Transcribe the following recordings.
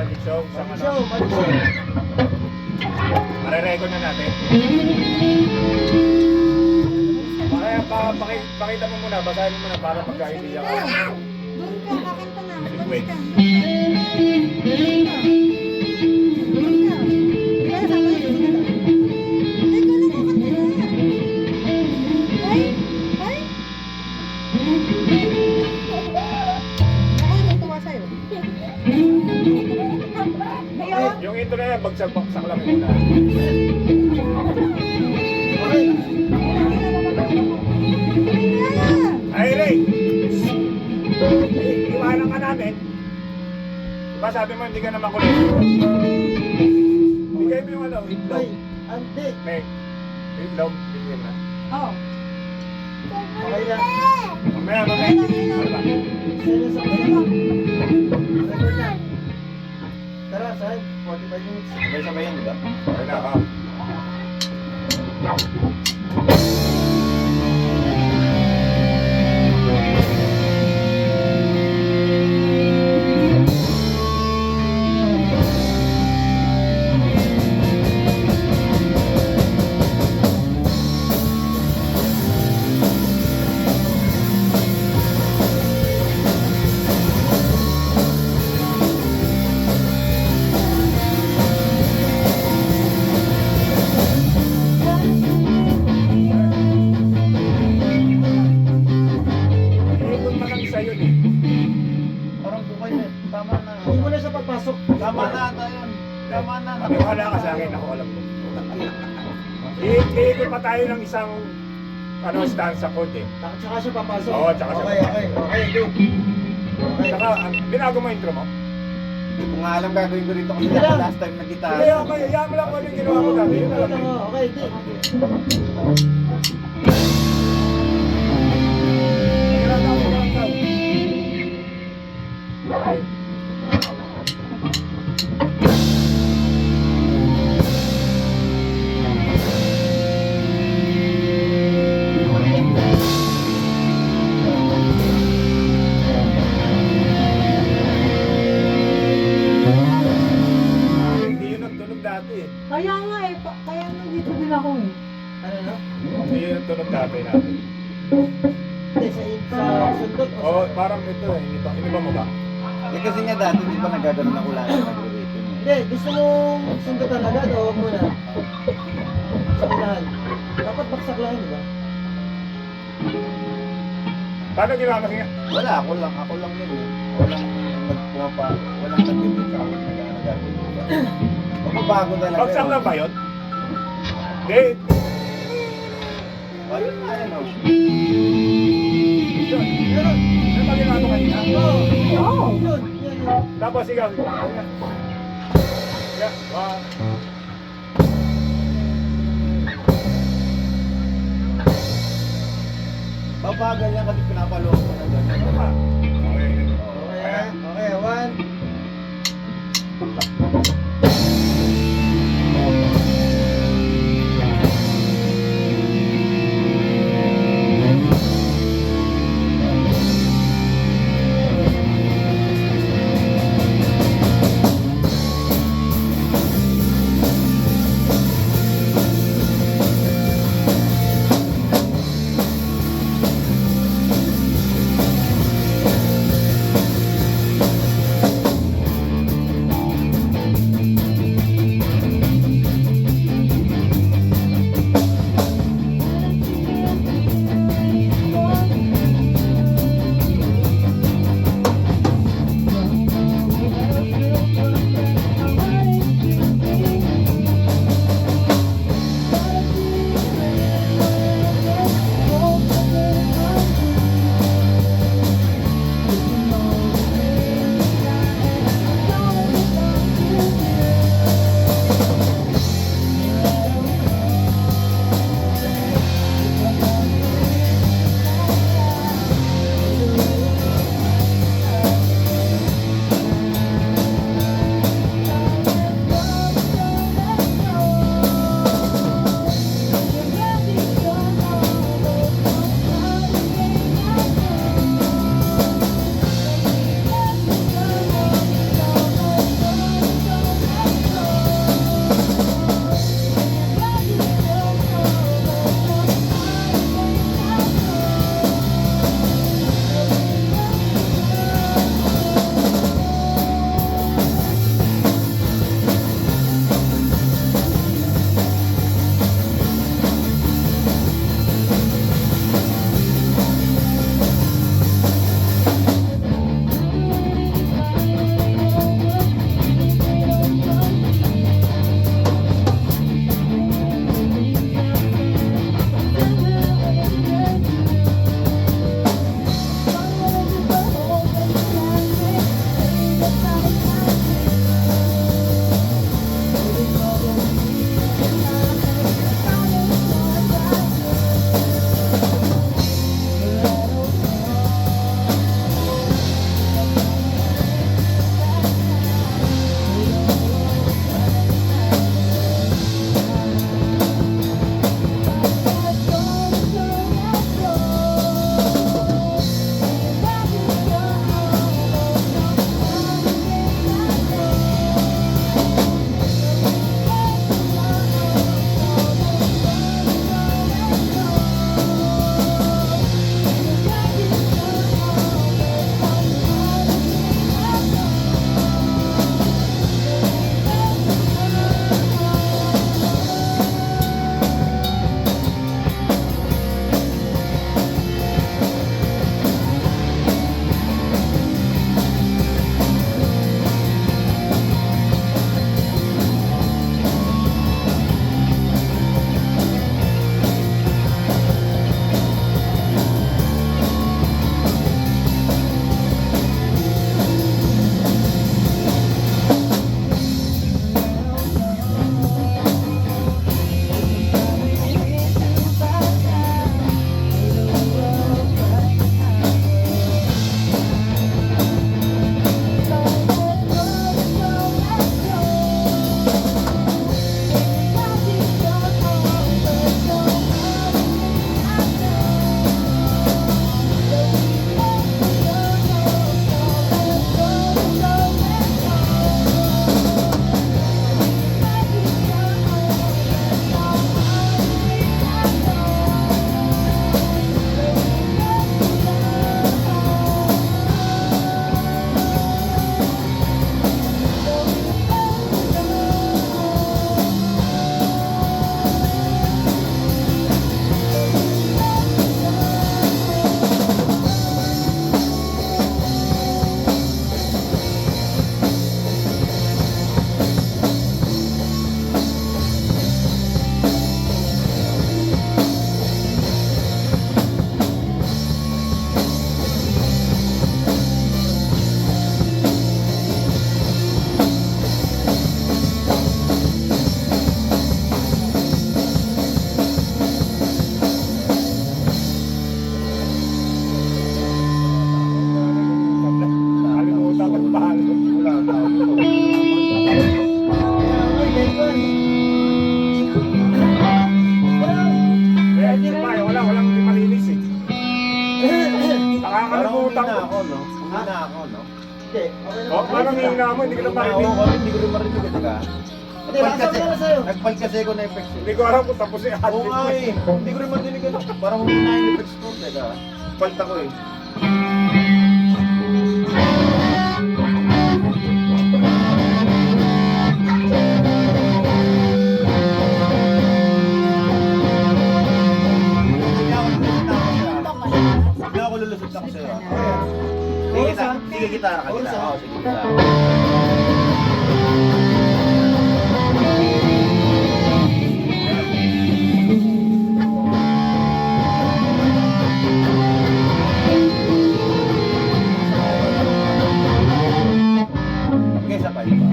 Magic show, sa Magic ano. show, magic show. Mare-record na natin. Pakita mo muna, basahin mo muna para pagka-idea ka. Doon ka, kakanta na. Wait. Doon ka. Doon ka. Kaya sama na susunod ah. Teka lang, kakanta na. Ay! Ay! Ako yung tuwa sa'yo. Ngayon? Yung intro na yan, bagsak-bagsak lang yun. Okay. Ay, Ray! Iwanan ka namin. Diba sabi mo hindi ka na makulit? Bigay mo yung ano, itlog. Ay, ante. May itlog, bigay mo na. Oo. Okay na. Mamaya. Ano ba? Sino sa kasama? Record na. Tara, sahib. 45 minutes. Sabay-sabay yan, di ba? Okay na ka. Iikot pa lang isa yun eh. Parang bukay na. Tama na. Huwag mo na siya pagpasok. Tama na tayo. Tama na. Maniwala ka sa akin, ako alam ko. Iikot pa tayo ng isang stanza chord eh. Tsaka siya papasok. Oo, tsaka siya Okay, papasok. okay, go. Okay. Saka, binago mo intro mo? Hindi ko nga alam gagawin ko rito kasi Sige lang. last time nag-gitara. Kaya, kaya mo lang kung ano yung ginawa ko dati. Yun na lang. Okay, di. Kailangan ko lang daw. Okay. Hindi yun ang tunog dati eh. Kaya nga eh. Kaya nandito din ako eh. Ano no? Hindi yun ang tunog dati natin. Hindi, sa sundot. Oo, parang ito eh. Iniba mo ba? Eh kasi nga dati di ba nagagano'n ako lang nagre-rating eh. Hindi, gusto mong sundutan agad o huwag muna? Sa unahan. Dapat baksak lang yun, di ba? Paano ginawa mo nga? Wala, ako lang yun eh. Walang nagpumapa, walang nag-beat sa akin nagagano'n. Magbabago talaga. Bagsak lang ba yun? Hindi. Ayun na yan oh. Yun. Ano ba ginawa mo kanina? Oo! Oo. Yun, yan yun. Tapos ikaw. Yeah. Babagal yan kasi pinapaloob ko ng ganyan. Okay. Okay, ha? Okay, one. tawag ito. Eh, di ba, walang hindi malinis eh. Parang Nakakalimutan huli na ko. ako, no? Huli na ako, no? Hindi, okay Oh, parang hihina mo, hindi ko na Huli na ako, marinig. kasi hindi ko rin marinig, di ba? Hindi, nasa ko na sa'yo. Nagpal kasi ako na effects. Hindi ko alam kung tapos si ate. Oo nga eh. Hindi ko rin marinig ano. Parang huli na yung effects ko. Teka, palta ko eh. Hindi ako lulusot ako sa'yo. Sige, gitara ka, gitara. Oo, sige, gitara. Okay, isa pa, isa pa.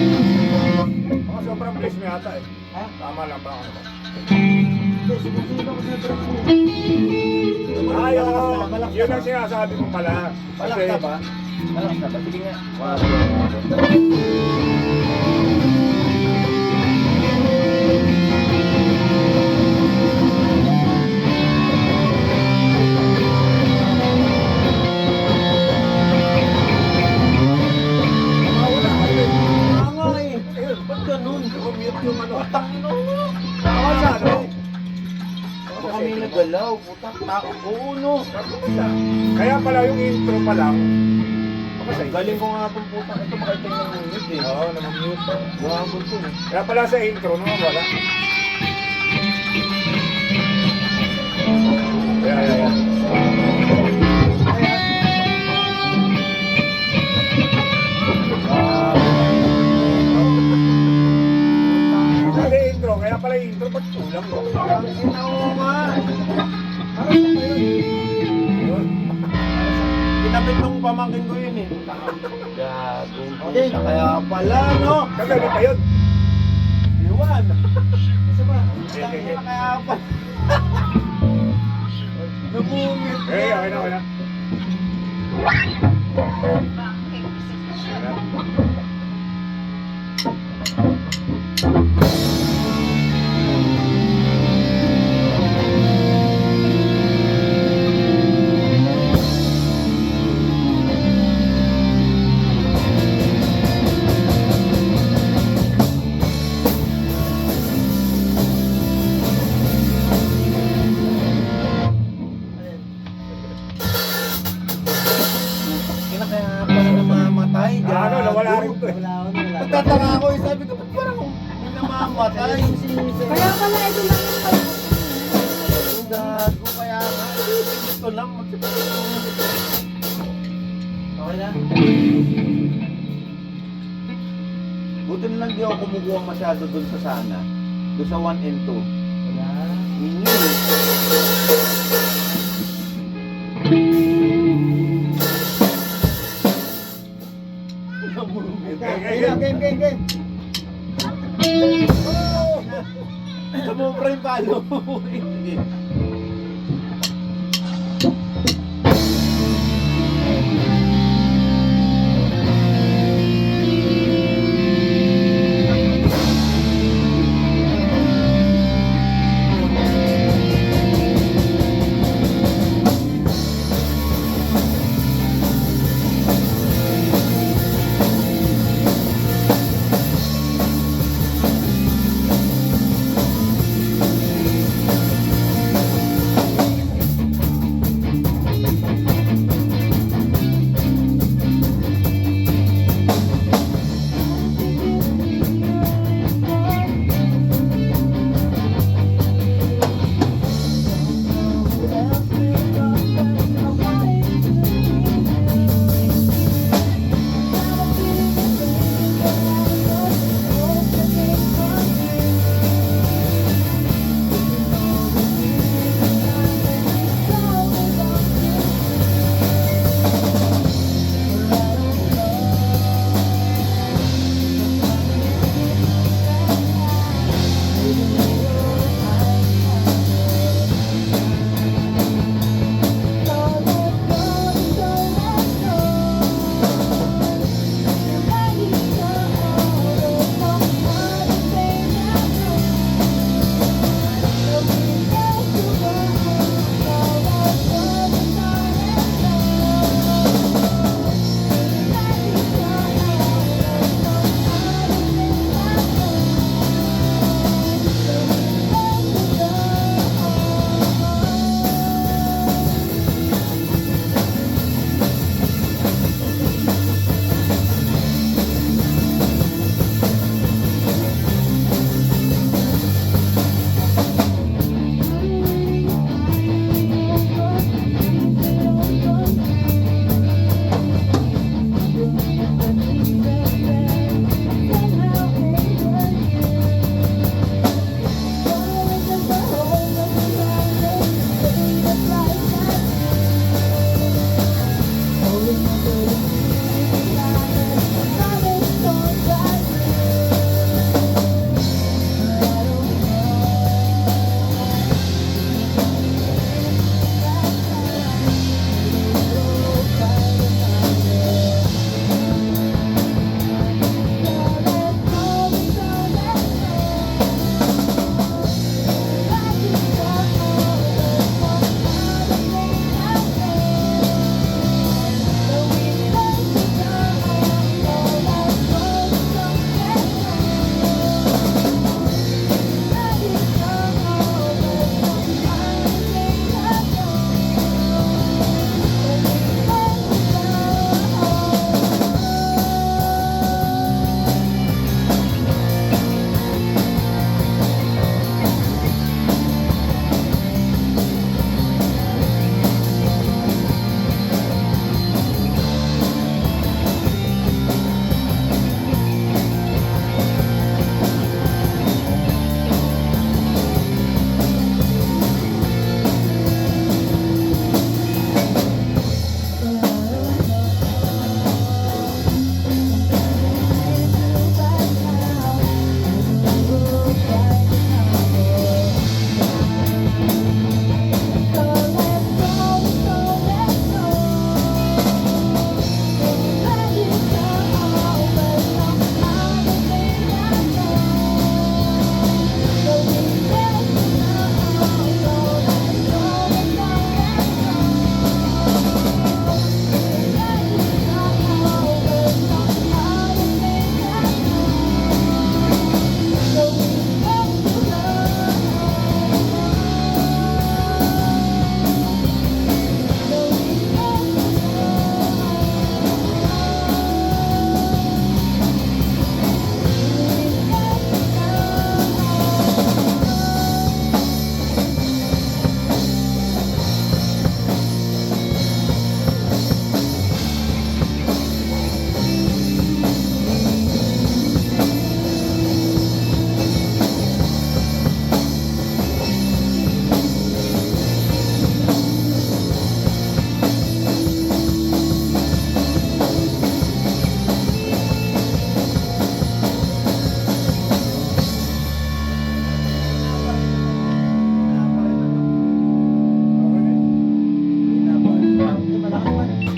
Mga sobrang place mo yata eh. Ha? Tama lang ba ako? Hindi, sinusunod ako sa drums mo. Ay, oo. Yun ang sinasabi mo pala. Malakas Kasi, na ba? Malakas na ba? Sige nga. Wow. wala ka rin. Tama eh. Ba't ganun? Umute yung ano. Putang ino. Tama siya, no? Baka kami nagalaw. Putang tao. Oo no. Kaya pala yung intro pa lang. Makasay. Galing ko nga itong putang. Ito makita yung ngunit eh. Oo, namamute. Gawabot ko eh. Kaya pala sa intro, no? Wala. Yeah. Kasi intro, kaya pala yung intro, ba't kulang mo? Ina ko nga. Para sa kayo. Yun. Kinabit nung pamangkin ko yun eh. Gago. Okay. Kaya pala no. Kagalit pa yun. Iwan. Isa pa. Kaya pala. Namumit. Eh, okay na, okay na. Kaya pala namamatay. Ano, nawala rin to eh. Wala ako na wala. Nagtataka ako eh. Sabi ko, ba't parang may namamatay? Kaya pala ito lang yung pag- Ang gago. Kaya nga. Ito lang. Okay na? Buti na lang di ako kumukuha masyado dun sa sana. Doon sa 1 and 2. Wala. Ninyo. Game. Sumubra yung palo. Sige.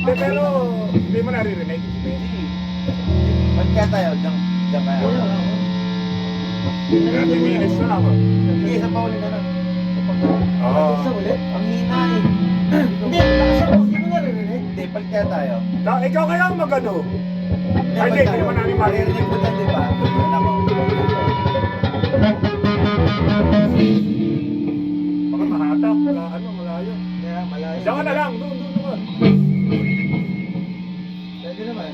Hindi, pero hindi mo naririnig. Ba't kaya tayo? Diyan kaya. Wala ako. 30 minutes na ako. Sige, isa pa ulit na lang. Isa pa ulit. Oo. Isa ulit? Ang hina eh. Hindi, nasa mo. Hindi mo naririnig. Hindi, ba't kaya tayo? Ikaw kaya ang magano. Ay, hindi, hindi naman namin maririnig. Maririnig mo dyan, di ba? Doon ako. Baka mahatak. Ano, malayo. Kaya malayo. Diyan ka na lang. Doon ka. Pwede naman.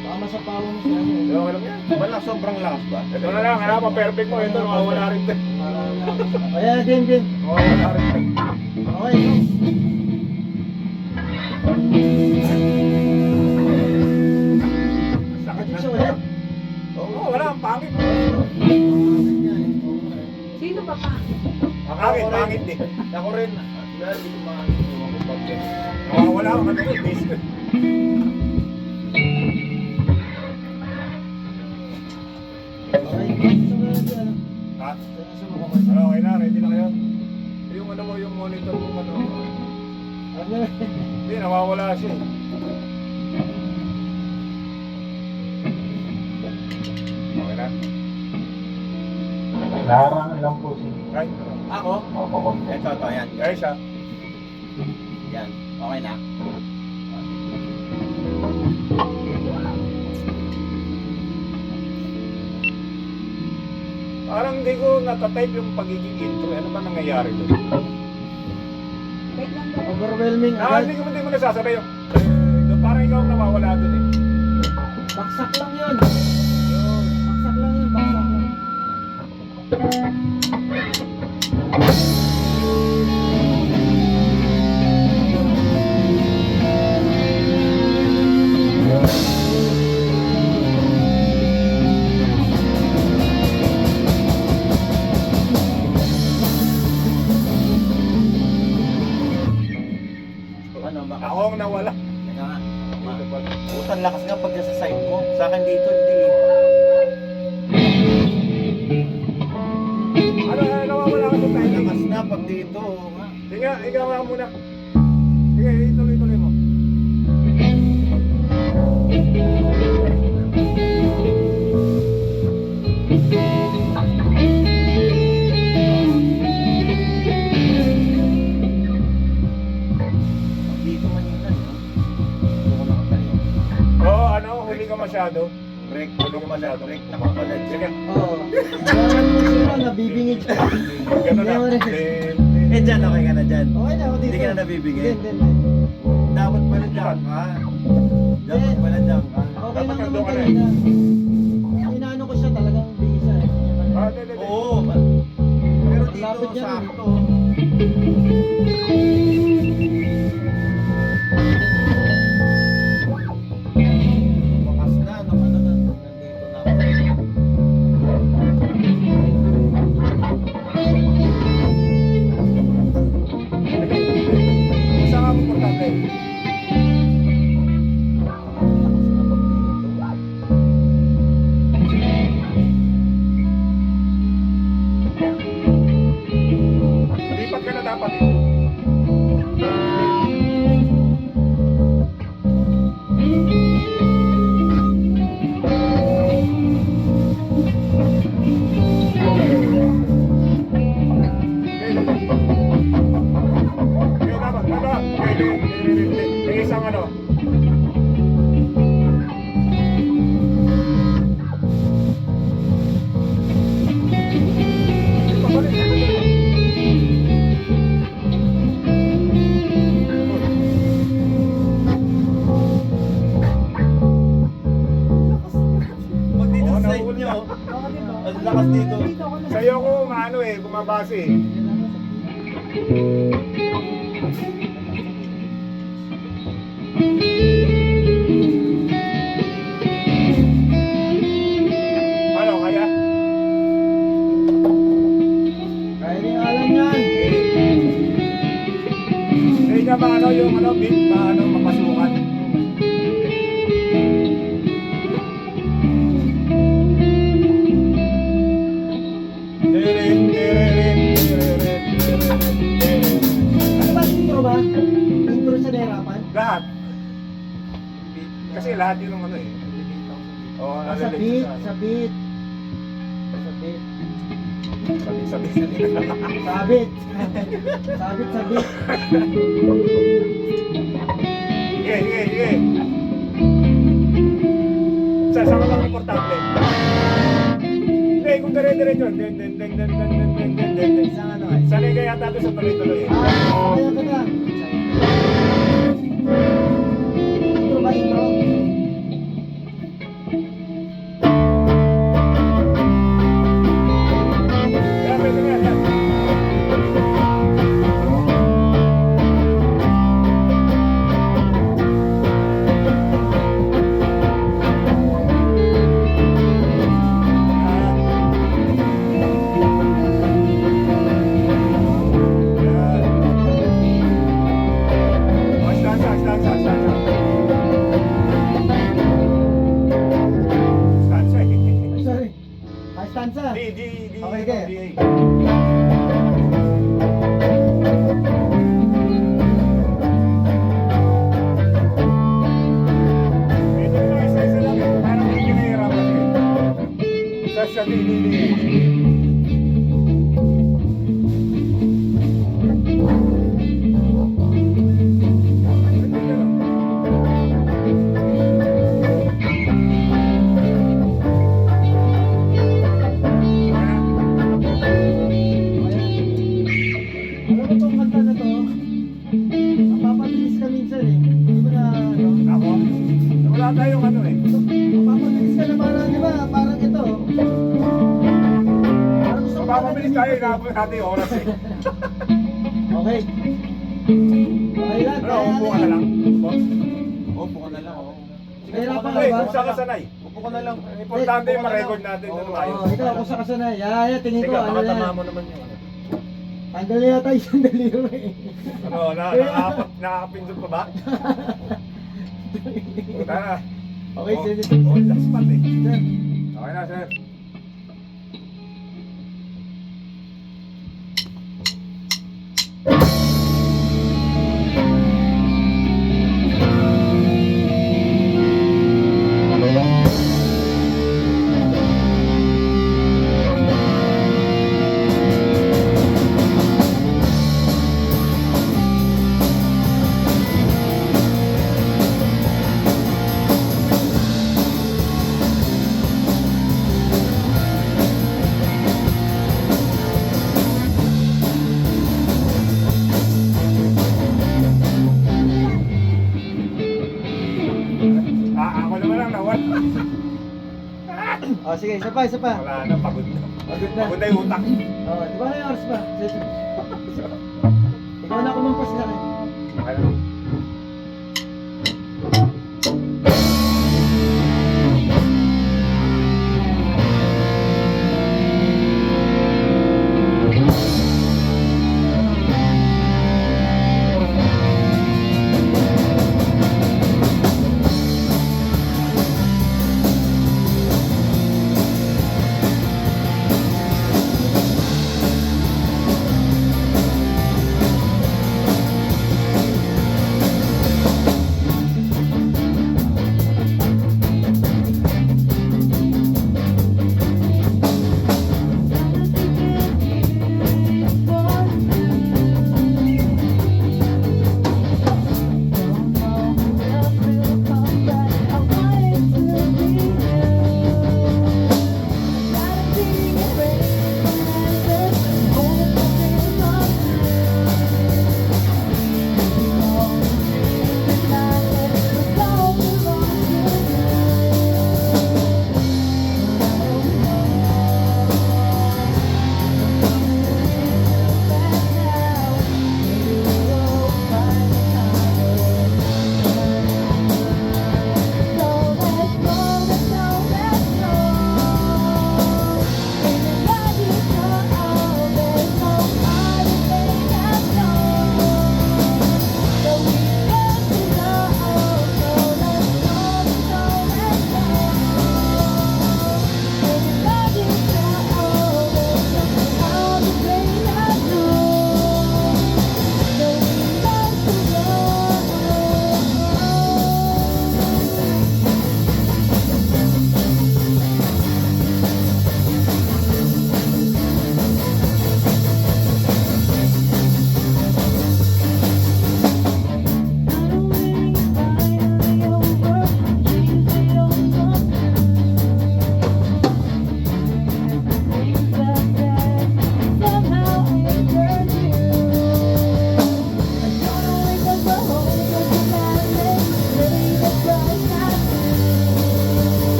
Baka masapawan mo sila. Diyan ka lang yan. Wala, sobrang lakas ba? Ito na lang, ha? Pa-perfect mo. Ito, nakawala rin din. Ayan, din. Nakawala rin din. Okay, go. Sakit Ito na. siya ulit. Oo, wala. Ang pangit. Sino ba pa? Ang pangit, pangit eh. Ako rin. Dahil hindi ko makakasuwa ko pag Nakawala ang ano ko. Disco. Okay, gusto mo na dyan. Ha? Gusto mo ko. Ano, okay na. Ready na kayo? Yung ano mo, yung monitor mo, ano. Alam na. Hindi, nawawala siya eh. Okay na? Larang lang po si Right? Ako? Ito, yan. Kaya siya. Yan. Okay na. Parang hindi ko natatype yung pagiging intro. Ano ba nangyayari doon? Wait lang daw. Overwhelming Ah, agad. hindi mo nasasabay yung... parang ikaw ang nawawala doon eh. Baksak lang yun. Yun. Baksak lang yun. Baksak lang. Ano, baka? Ako ang nawala. Teka nga. Utang lakas nga pag sa side mo. Sa akin dito, hindi eh. Ano, nawawala ka doon tayo. Lakas na pag dito. Oo nga. Sige, ikaw nga muna. Sige, ituloy-tuloy mo. Pag dito manila, no? Dito ko nakatayo. Oo, ano, huli ka masyado. Break. Ano ko pala? Break. Nakapalag. Sige, Oo. Kaya mo sila, nabibingit ka. gano'n na. Hindi mo rin. Eh, dyan. Okay ka na dyan. Okay na ako dito. Hindi ka na nabibigay. Hindi. Dapat pala dyan ka. Dapat pala dyan ka. Okay lang Dapat naman nandun ka na kanina. Inaano ko siya talagang bisa. Ah, hindi. Oo. Pero dito, Lapit yan, eh. sakto. Bakas na. Nung ano, nandito na ako. Saan ka pupunta tayo? Lipat ka na dapat eh. Isang ano. Pag dito Oo, sa side nahuli nyo, na. ang lakas dito. Dito ako na. Sa'yo ko maano eh, bumabase eh. Ano, kaya? Kaya rin alam yan. Hindi ka ba ano yung ano, beat, ano, mapasukan? Ano ba, intro ba? Lahat. Kasi lahat yun ang ano eh. Oo, Ah, sa nalilate beat, sa ano. sa beat. Sa beat. Sabit. Sabit. Sabit sa beat. Sige, sige, sige. Sa ka lang importante. Hindi, kung dire-diretso. Isang ano eh. Sanay kaya tayo sa tuloy-tuloy. Kaya ka na. Intro ba intro? Kaya pwede nga yan. Ay, sorry. Ay, stanza. Okay, okay. Sa di. Alam mo tong kanta na to, mapapabilis ka minsan eh. Hindi mo na, ano, Ako? Wala tayong ano eh. mapapabilis ka na parang, di ba, parang ito. Parang gusto ko Mapapabilis tayo, parang- inaabot natin yung oras eh. Okay. Okay lang, Ano, kaya upo ka na lang. Upo. Upo ka na lang, oo. Nahirapan ka Hey, ba? kung saan ka sanay. Upo ka na lang. Importante yung ma-record natin. Ano Oo, tayo. Oh, ikaw kung saan ka sanay. Tingin ko, Teka, ano baka na. tama mo naman yun. Tanggal na yata yung daliro eh. Ano, nakakapindot pa ba? Puta na. Okay, Oh, sige. on the spot eh. Sir. Okay na, sir. Ako naman lang nawala. Oh, sige, isa pa, isa pa. Wala na, pagod na. Pagod na. Pagod na yung utak. Oh, di ba na yung oras pa? Sige. Ikaw na kumampas na rin. Okay na.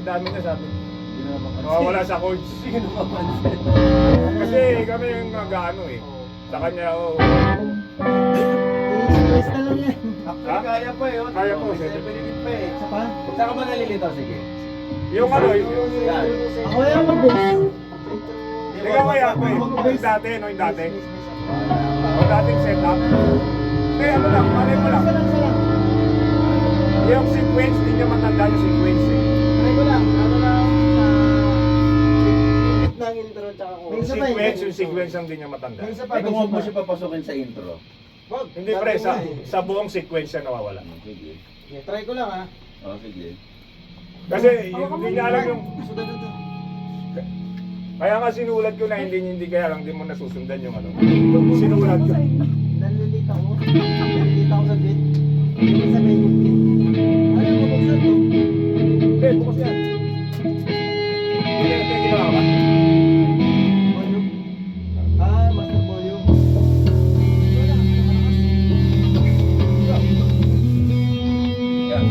dami niya sabi. Hindi na naman Nawawala sa coach. Sino mapansin? Kasi kami yung nag-ano eh. Sa kanya, oh. I-stress na lang yan. Actually, kaya pa yun. Kaya po, May sir. 7 minutes pa eh. Isa pa? Saan ka ba nalilito? Sige. Yung ano, yung... Yan. Ako yung mag-base. Ikaw kaya ako eh. Yung dati, no? Yung dati. O dating setup. Hindi, ano lang, malay mo lang. Isa lang, isa lang. Yung sequence, hindi niya matanda yung sequence eh. Try ko lang. Ano lang sa ng intro tsaka ako. Yung sequence, yung sequence ang hindi niya matanda. May isa pa. Eh kung huwag mo siya papasukin sa intro. Wag. Hindi pre, sa buong sequence siya nawawala. Sige. Yeah, try ko lang ha. Oh, sige. Kasi hindi niya alam yung... Sudan na to. Kaya nga sinulat ko na hindi kaya lang hindi mo nasusundan yung ano. Sinulat ko. Nalilita ko. Nalilita ko sa bit. Hindi sabihin yung bit. Ano yung bubuksan to? Hindi, bukas yan. Hindi ginawa ka. Volume. Ah, master volume. Yan.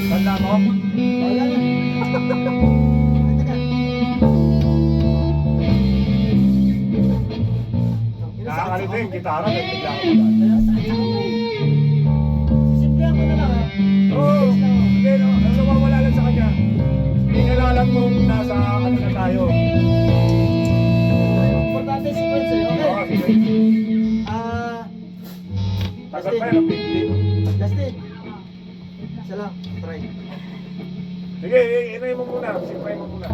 Tanda mo? Wala na. Ay, teka. Nakakalito yung gitara. Nagtigla ko. Simplihan ko na lang ha. Oo. Hindi, no. Ang nawawala lang sa kanya. Hindi nila alam kung nasa ano na tayo. Importante sequence eh. Oo, Okay. sige. Tagal pa yan ang pinti. Justin. Isa lang. Try. Sige, inay mo muna. Simpay mo muna.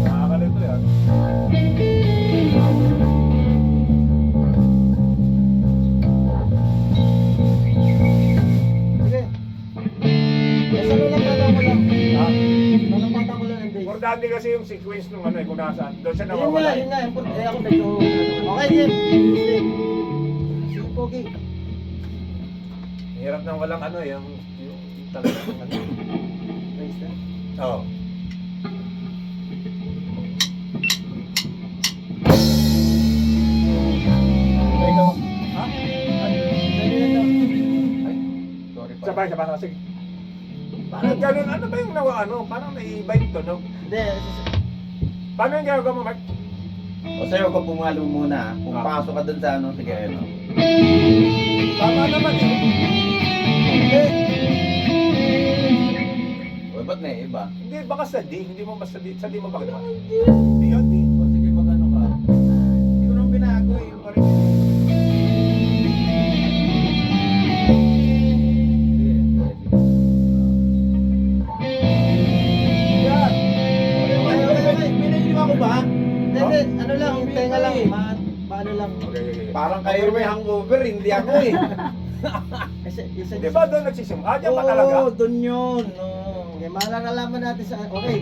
Nakakalito yan. Sige. Basta lalapatan ko lang. Ha? Lalapatan ko lang ng bass. Importante kasi yung sequence nung ano eh, kung nasaan. Doon siya Yun nga, nawawala. yun nga. Eh ako medyo... Okay, game. Sige. Sige, Pogi. Hirap nang walang ano eh, yung talagang ano. Raise na. Oo. Ha? Sorry pa. Sabay. Sige. Parang ganun, ano ba yung nawa, ano? Parang naiiba yung tunog. Hindi. Paano yung gagawin mo, Mark? O sa'yo, kung pumalo muna, kung pasok ka dun sa ano, sige ano. Tama naman eh. Hindi. O ba't may iba? Hindi, baka sa D. Hindi mo basta D. Sa D mo ba ginawa? Hindi yun, D. O sige, mag-ano ka. Hindi ko naman binago eh, yung parin. Yan. Okay. Binigyan ako ba? Hindi, hindi. Ano lang, yung tenga lang. Paano lang. Okay. Parang kayo may hangover, hindi ako eh. Kasi, isa Di ba doon nagsisimula? Ah, diyan ba talaga? Oo, dun yun. No. Okay, malalaman natin sa... Okay.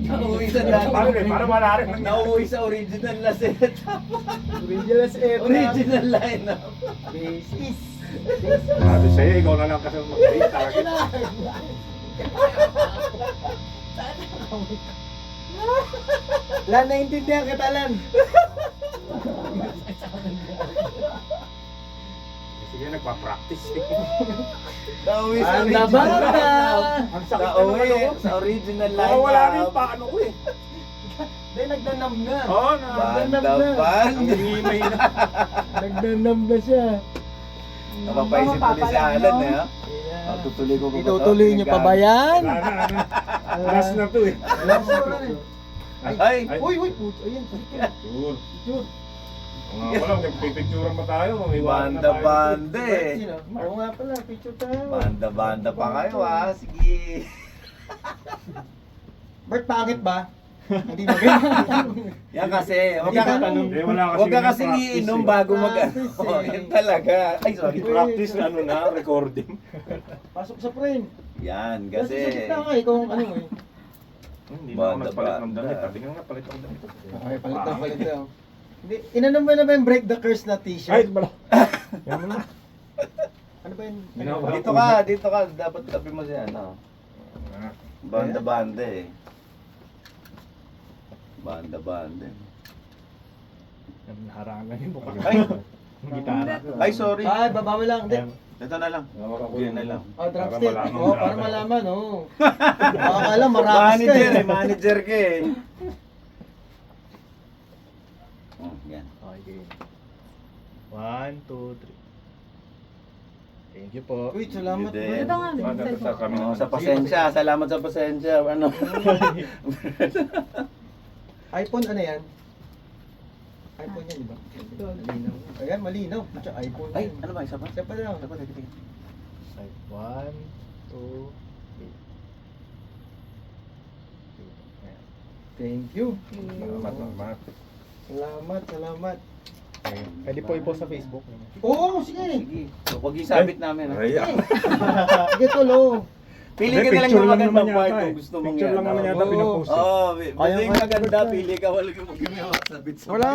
Nauwi sa dati. Para wala rin. Nauwi sa original na set. Original setup. Original lineup. Basis. Sabi sa'yo, ikaw na lang kasi mag-date talaga. Wala naintindihan kita lang. Sige, nagpa-practice. Nauwi sa Banda, original banda. lineup. Ang sakit Nauwi naman ako. sa original Oo, wala rin lineup. pa, ano ko eh. Hindi, nagdanam na. Oo, na. Banda Ang band. Hihimay na. Nagdanam na siya. Napapaisip ko din si Alan eh. ha? Yeah. Tutuloy ko ba ito? Itutuloy niyo pa ba yan? Wala na, ano. Last na to eh. Last na wala na. Ay! Uy, puto. Ayan, Sure. picture. Nga wala, nagpipicturean pa tayo. Iwanan na tayo. Banda-banda eh. Sino? Oo nga pala, picture tayo. Banda-banda pa kayo ha. Sige. Bert, pangit ba? Hindi maganda. Yan kasi. Huwag ka Eh, wala kasi Huwag ka yung kasi practice iinom eh. bago mag Practice eh. Oh, yan talaga. Ay, sorry. Practice na ano na, recording. Pasok sa frame. Yan, Kasi sa kasi. gitna nga eh, kung ano eh. Hindi na ako Banda, nagpalit ng banda. damit. Sabi nga, palit ako damit. Okay, palit daw. Hindi, inanong mo na ba yung Break the Curse na Ay, t-shirt? bala. Yan mo na. Ano ba yun? Ginawa ko. Dito ka. Dapat tabi mo siya. Ano? Banda-banda eh. Banda-banda. Harangan yung mukha. Ay! Gitara. Ay, sorry. Ay, baba mo lang. Hindi. Ito na lang. Yan na lang. Oh, drumstick. Para malaman. Oo, para malaman, oo. Akala, marakas ka Manager eh. eh. Manager ka eh. Oh, yan. Okay. 1, 2, 3. Thank you po. Uy, salamat. You din. Ito nga, Sa kami Oh, sa pasensya. Salamat sa pasensya. Ano? iPhone, ano yan? iPhone yan, di ba? Malinaw. Ayan, malinaw. Pucha, iPhone Ay, yan. ano ba? Isa pa? Isa pa lang. Isa pa, tingin. 1, 2, 3. Thank you. Salamat, salamat. Salamat. Pwede po i-post sa Facebook. Oo, sige. Sige. Huwag isabit namin. Ha? Ay, Sige, tulo. Pili ka na lang picture yung lang magandang naman part yata kung eh. gusto mong Picture yan. lang naman yata Oo. pinapost eh. Oo, basta yung Ayaw maganda, nga. pili ka. Wala yung sabit sa Wala